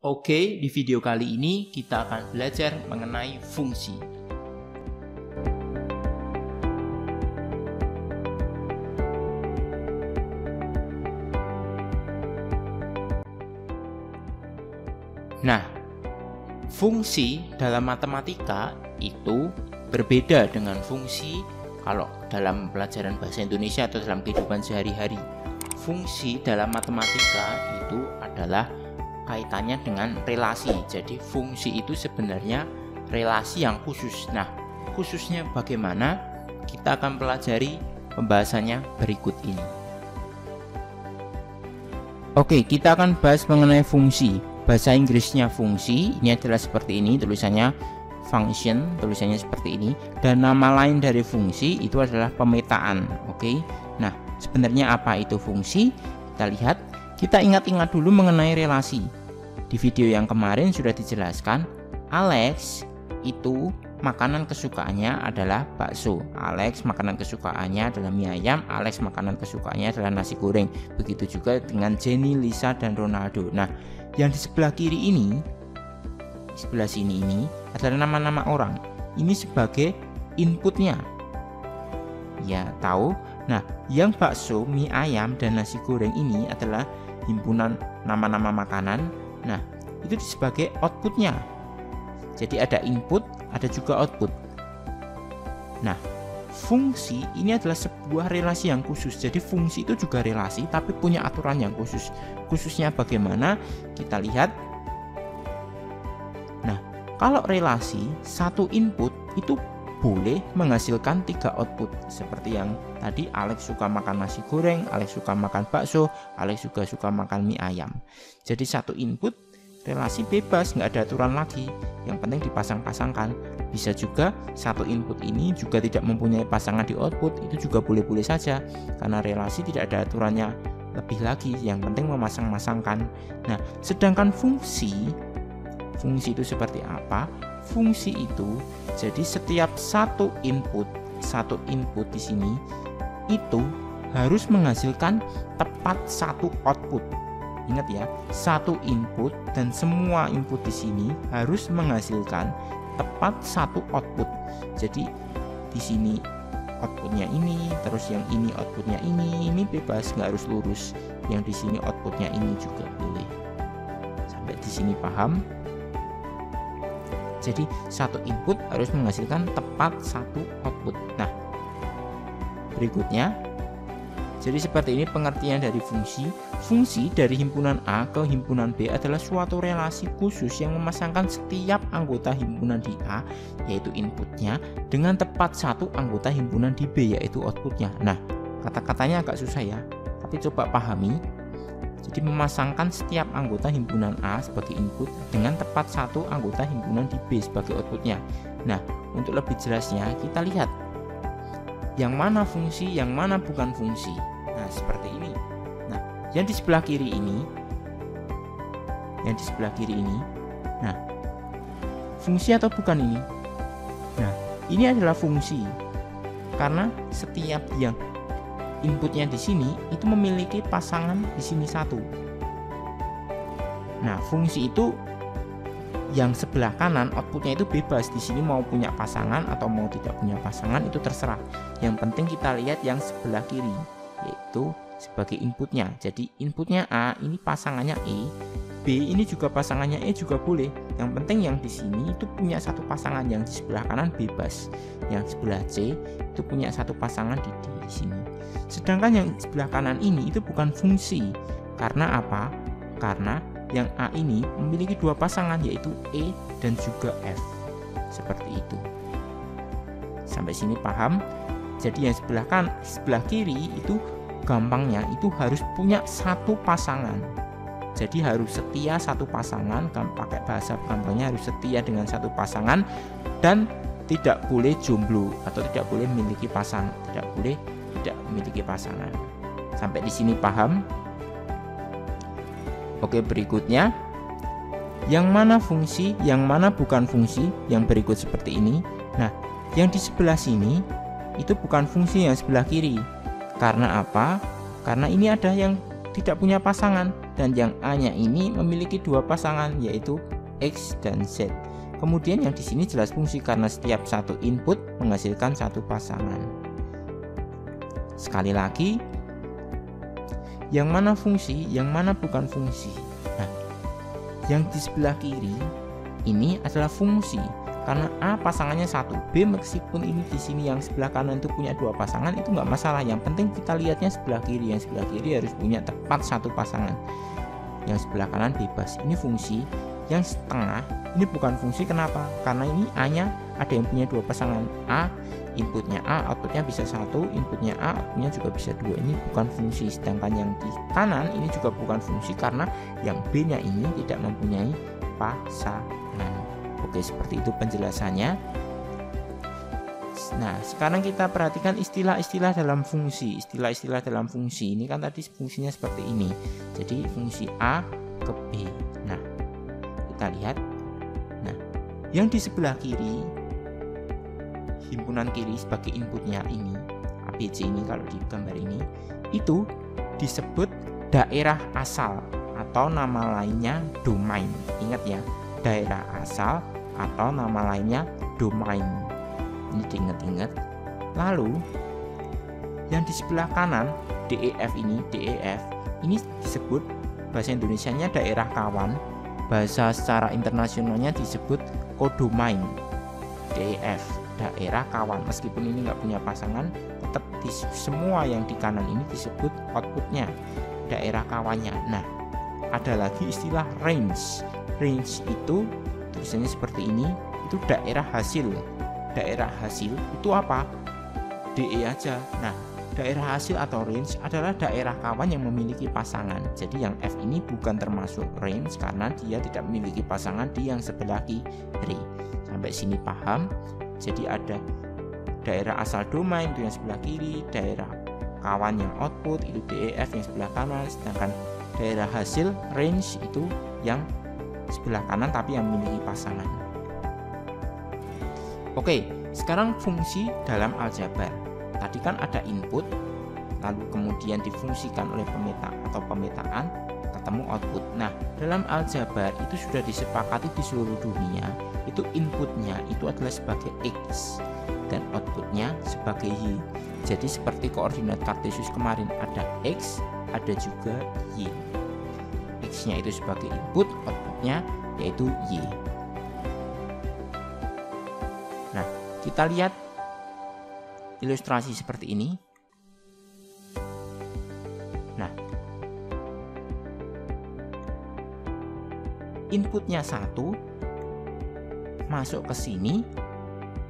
Oke, di video kali ini kita akan belajar mengenai fungsi. Nah, fungsi dalam matematika itu berbeda dengan fungsi kalau dalam pelajaran bahasa Indonesia atau dalam kehidupan sehari-hari. Fungsi dalam matematika itu adalah kaitannya dengan relasi. Jadi fungsi itu sebenarnya relasi yang khusus. Nah, khususnya bagaimana? Kita akan pelajari pembahasannya berikut ini. Oke, kita akan bahas mengenai fungsi. Bahasa Inggrisnya fungsi ini adalah seperti ini, tulisannya function, tulisannya seperti ini. Dan nama lain dari fungsi itu adalah pemetaan. Oke. Nah, sebenarnya apa itu fungsi? Kita lihat. Kita ingat-ingat dulu mengenai relasi. Di video yang kemarin sudah dijelaskan, Alex itu makanan kesukaannya adalah bakso. Alex makanan kesukaannya adalah mie ayam. Alex makanan kesukaannya adalah nasi goreng. Begitu juga dengan Jenny, Lisa, dan Ronaldo. Nah, yang di sebelah kiri ini, di sebelah sini ini adalah nama-nama orang. Ini sebagai inputnya. Ya, tahu? Nah, yang bakso, mie ayam, dan nasi goreng ini adalah himpunan nama-nama makanan. Nah, itu sebagai outputnya. Jadi ada input, ada juga output. Nah, fungsi ini adalah sebuah relasi yang khusus. Jadi fungsi itu juga relasi, tapi punya aturan yang khusus. Khususnya bagaimana? Kita lihat. Nah, kalau relasi satu input itu boleh menghasilkan 3 output. Seperti yang tadi, Alex suka makan nasi goreng, Alex suka makan bakso, Alex juga suka makan mie ayam. Jadi satu input relasi bebas, nggak ada aturan lagi. Yang penting dipasang-pasangkan. Bisa juga satu input ini juga tidak mempunyai pasangan di output, itu juga boleh-boleh saja. Karena relasi tidak ada aturannya lebih lagi. Yang penting memasang-masangkan. Nah, sedangkan fungsi itu seperti apa? Fungsi itu jadi setiap satu input di sini itu harus menghasilkan tepat satu output. Ingat ya, satu input dan semua input di sini harus menghasilkan tepat satu output. Jadi di sini outputnya ini, terus yang ini outputnya ini bebas, nggak harus lurus. Yang di sini outputnya ini juga boleh. Sampai di sini paham? Jadi satu input harus menghasilkan tepat satu output. Nah, berikutnya, jadi seperti ini pengertian dari fungsi. Fungsi dari himpunan A ke himpunan B adalah suatu relasi khusus yang memasangkan setiap anggota himpunan di A, yaitu inputnya, dengan tepat satu anggota himpunan di B, yaitu outputnya. Nah, kata-katanya agak susah ya, tapi coba pahami. Jadi memasangkan setiap anggota himpunan A sebagai input dengan tepat satu anggota himpunan di B sebagai outputnya. Nah, untuk lebih jelasnya kita lihat yang mana fungsi, yang mana bukan fungsi. Nah, seperti ini. Nah, yang di sebelah kiri ini, nah, fungsi atau bukan ini? Nah, ini adalah fungsi karena setiap yang inputnya di sini itu memiliki pasangan di sini satu. Nah, fungsi itu yang sebelah kanan outputnya itu bebas. Di sini mau punya pasangan atau mau tidak punya pasangan itu terserah. Yang penting kita lihat yang sebelah kiri, yaitu sebagai inputnya. Jadi inputnya A, ini pasangannya E. B ini juga pasangannya E juga boleh. Yang penting yang di sini itu punya satu pasangan, yang di sebelah kanan bebas. Yang sebelah C itu punya satu pasangan di sini. Sedangkan yang sebelah kanan ini itu bukan fungsi. Karena apa? Karena yang A ini memiliki 2 pasangan, yaitu E dan juga F. Seperti itu. Sampai sini paham? Jadi yang sebelah kiri itu gampangnya itu harus punya satu pasangan. Jadi harus setia satu pasangan, kan pakai bahasa gampangnya harus setia dengan satu pasangan dan tidak boleh jomblo atau tidak boleh memiliki pasangan, tidak boleh tidak memiliki pasangan. Sampai di sini paham? Oke, berikutnya yang mana fungsi, yang mana bukan fungsi, yang berikut seperti ini. Nah, yang di sebelah sini itu bukan fungsi yang sebelah kiri. Karena apa? Karena ini ada yang tidak punya pasangan dan yang A-nya ini memiliki dua pasangan, yaitu X dan Z. Kemudian yang di sini jelas fungsi karena setiap satu input menghasilkan satu pasangan. Sekali lagi, yang mana fungsi, yang mana bukan fungsi. Nah, yang di sebelah kiri ini adalah fungsi karena A pasangannya 1, B meskipun ini di sini yang sebelah kanan itu punya dua pasangan, itu nggak masalah. Yang penting kita lihatnya sebelah kiri. Yang sebelah kiri harus punya tepat satu pasangan. Yang sebelah kanan bebas. Ini fungsi. Yang setengah ini bukan fungsi. Kenapa? Karena ini A-nya ada yang punya dua pasangan. A inputnya A, outputnya bisa 1, inputnya A, outputnya juga bisa 2. Ini bukan fungsi. Sedangkan yang di kanan ini juga bukan fungsi karena yang B-nya ini tidak mempunyai pasangan. Oke, seperti itu penjelasannya. Nah, sekarang kita perhatikan istilah-istilah dalam fungsi. Istilah-istilah dalam fungsi ini kan tadi fungsinya seperti ini. Jadi fungsi A ke B. Nah, kita lihat. Nah, yang di sebelah kiri, himpunan kiri sebagai inputnya ini, ABC ini kalau di gambar ini, itu disebut daerah asal atau nama lainnya domain. Ingat ya, daerah asal atau nama lainnya domain. Ini diingat-ingat. Lalu yang di sebelah kanan DEF ini disebut bahasa Indonesianya daerah kawan. Bahasa secara internasionalnya disebut kodomain. DEF, daerah kawan. Meskipun ini nggak punya pasangan, tetap di semua yang di kanan ini disebut outputnya daerah kawannya. Nah, ada lagi istilah range. Range itu tulisannya seperti ini, itu daerah hasil. Daerah hasil itu apa? DE aja. Nah, daerah hasil atau range adalah daerah kawan yang memiliki pasangan. Jadi yang F ini bukan termasuk range karena dia tidak memiliki pasangan di yang sebelah kiri. Sampai sini paham? Jadi ada daerah asal domain itu yang sebelah kiri, daerah kawan yang output itu DEF yang sebelah kanan, sedangkan daerah hasil range itu yang sebelah kanan tapi yang memiliki pasangan. Oke, sekarang fungsi dalam aljabar. Tadi kan ada input, lalu kemudian difungsikan oleh pemetaan, ketemu output. Nah, dalam aljabar itu sudah disepakati di seluruh dunia, itu inputnya itu adalah sebagai X dan outputnya sebagai Y. Jadi seperti koordinat kartesius kemarin, ada X, ada juga Y. X-nya itu sebagai input, outputnya yaitu Y. Nah, kita lihat ilustrasi seperti ini. Nah, inputnya 1 masuk ke sini,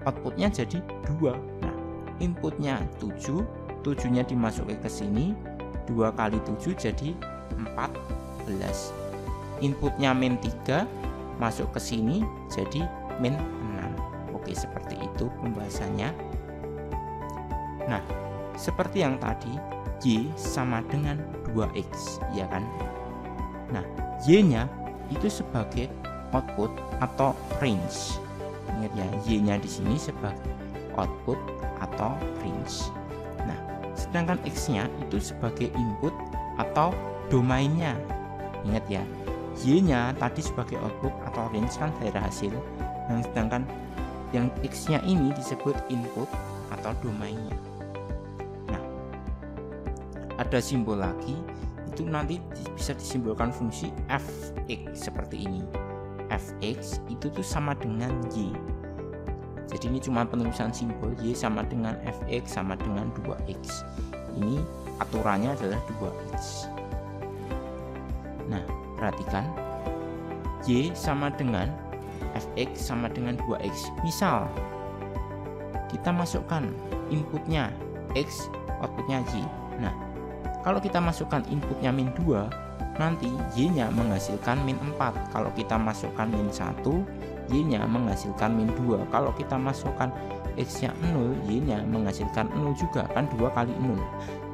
outputnya jadi 2. Nah, inputnya 7, 7-nya dimasukkan ke sini, 2 kali 7 jadi 14. Inputnya min 3 masuk ke sini jadi min 6. Oke, seperti itu pembahasannya. Nah, seperti yang tadi, Y sama dengan 2X, ya kan? Nah, Y-nya itu sebagai output atau range. Ingat ya, Y-nya di sini sebagai output atau range. Nah, sedangkan X-nya itu sebagai input atau domainnya. Ingat ya, Y-nya tadi sebagai output atau range kan daerah hasil. Nah, sedangkan yang X-nya ini disebut input atau domainnya. Nah, ada simbol lagi, itu nanti bisa disimbolkan fungsi fx seperti ini. Fx itu tuh sama dengan Y. Jadi ini cuma penulisan simbol. Y sama dengan fx sama dengan 2x. Ini aturannya adalah 2x. Nah, perhatikan, Y sama dengan fx sama dengan 2x. Misal kita masukkan inputnya X, outputnya Y. Nah, kalau kita masukkan inputnya min 2, nanti Y-nya menghasilkan min 4. Kalau kita masukkan min 1, Y-nya menghasilkan min 2. Kalau kita masukkan X-nya 0, Y-nya menghasilkan 0 juga, kan 2 kali 0.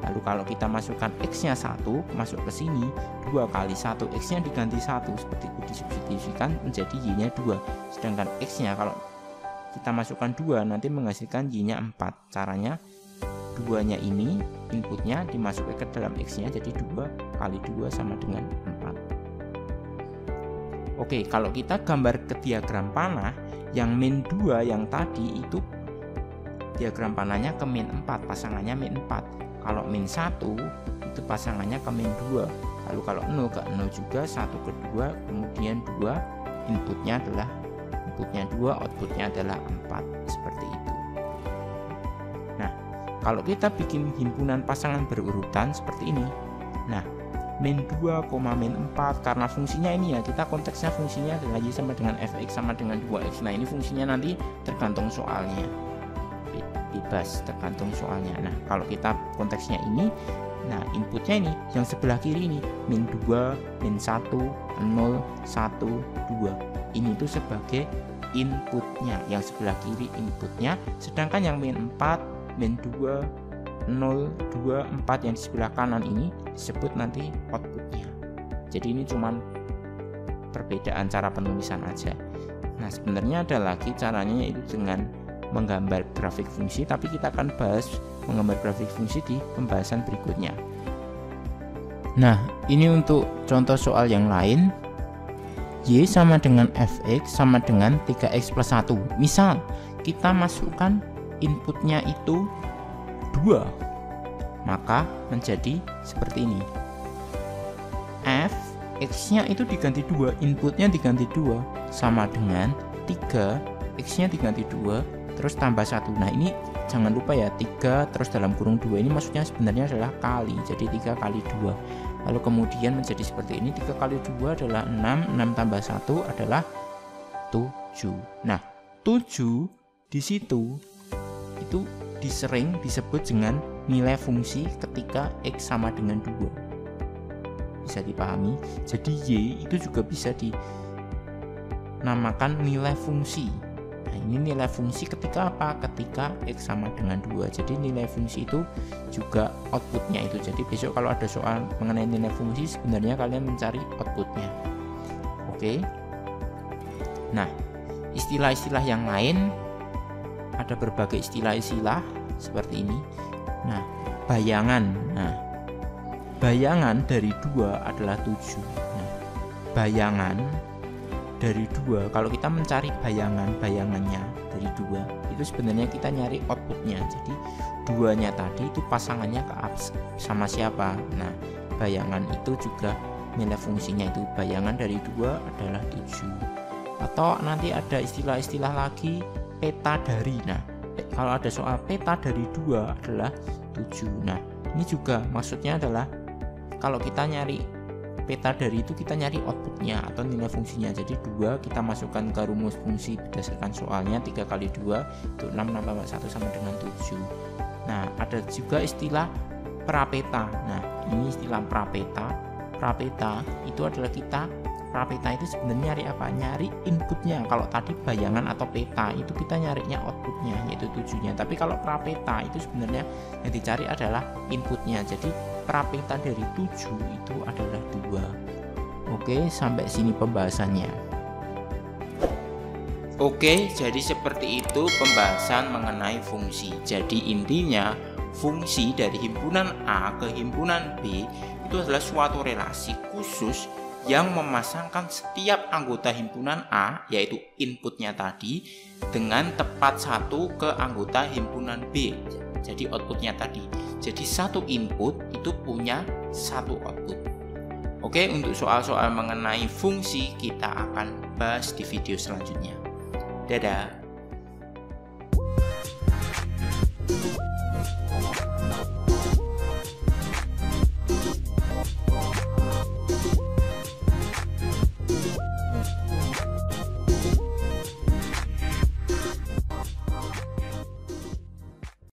Lalu kalau kita masukkan X-nya 1 masuk ke sini, 2 kali 1, X-nya diganti 1, seperti itu disubstitusikan menjadi Y-nya 2. Sedangkan X-nya kalau kita masukkan 2 nanti menghasilkan Y-nya 4. Caranya 2-nya ini inputnya dimasukkan ke dalam X-nya, jadi 2 kali 2 sama dengan 4. Oke, kalau kita gambar ke diagram panah, yang min 2 yang tadi itu diagram panahnya ke min 4, pasangannya min 4. Kalau min 1 itu pasangannya ke min 2. Lalu kalau 0 ke 0 juga, 1 ke 2, kemudian 2, inputnya 2, outputnya adalah 4, seperti itu. Nah, kalau kita bikin himpunan pasangan berurutan seperti ini. Nah, min 2, min 4, karena fungsinya ini ya, kita konteksnya fungsinya adalah y sama dengan fx sama dengan 2x. Nah, ini fungsinya nanti tergantung soalnya, bebas tergantung soalnya. Nah, kalau kita konteksnya ini, nah inputnya ini yang sebelah kiri ini, min 2, min 1, 0, 1, 2. Ini tuh sebagai inputnya, yang sebelah kiri inputnya, sedangkan yang min 4, min 2, 0, 2, 4 yang di sebelah kanan ini disebut nanti outputnya. Jadi ini cuman perbedaan cara penulisan aja. Nah, sebenarnya ada lagi caranya, yaitu dengan menggambar grafik fungsi, tapi kita akan bahas menggambar grafik fungsi di pembahasan berikutnya. Nah, ini untuk contoh soal yang lain. Y sama dengan fx sama dengan 3x plus 1. Misal kita masukkan inputnya itu 2, maka menjadi seperti ini. F x nya itu diganti 2, inputnya diganti 2, sama dengan 3, x nya diganti 2, terus tambah 1. Nah, ini jangan lupa ya, 3 terus dalam kurung 2 ini maksudnya sebenarnya adalah kali, jadi 3 kali 2. Lalu kemudian menjadi seperti ini, 3 kali 2 adalah 6, 6 tambah 1 adalah 7. Nah, 7 di situ itu disering disebut dengan nilai fungsi ketika x sama dengan 2. Bisa dipahami? Jadi y itu juga bisa dinamakan nilai fungsi. Nah, ini nilai fungsi ketika apa? Ketika x sama dengan 2. Jadi nilai fungsi itu juga outputnya itu. Jadi besok kalau ada soal mengenai nilai fungsi, sebenarnya kalian mencari outputnya. Oke. Nah, istilah-istilah yang lain, ada berbagai istilah-istilah seperti ini. Nah, bayangan. Nah, bayangan dari 2 adalah 7. Nah, bayangan dari 2, kalau kita mencari bayangannya dari 2, itu sebenarnya kita nyari outputnya. Jadi 2-nya tadi itu pasangannya ke sama siapa. Nah, bayangan itu juga nilai fungsinya itu, bayangan dari 2 adalah 7. Atau nanti ada istilah-istilah lagi, peta dari. Nah, kalau ada soal peta dari 2 adalah 7. Nah, ini juga maksudnya adalah kalau kita nyari peta dari itu, kita nyari outputnya atau nilai fungsinya. Jadi 2 kita masukkan ke rumus fungsi berdasarkan soalnya, 3 kali 2 itu 6, tambah 1 sama dengan 7. Nah, ada juga istilah prapeta. Nah, ini istilah prapeta. Prapeta itu adalah prapeta itu sebenarnya nyari apa? Nyari inputnya. Kalau tadi bayangan atau peta itu kita nyarinya outputnya, yaitu 7-nya. Tapi kalau prapeta itu sebenarnya yang dicari adalah inputnya. Jadi prapeta dari 7 itu adalah 2. Oke, sampai sini pembahasannya. Oke, jadi seperti itu pembahasan mengenai fungsi. Jadi intinya, fungsi dari himpunan A ke himpunan B itu adalah suatu relasi khusus yang memasangkan setiap anggota himpunan A, yaitu inputnya tadi, dengan tepat satu ke anggota himpunan B, jadi outputnya tadi. Jadi satu input itu punya satu output. Oke, untuk soal-soal mengenai fungsi kita akan bahas di video selanjutnya. Dadah.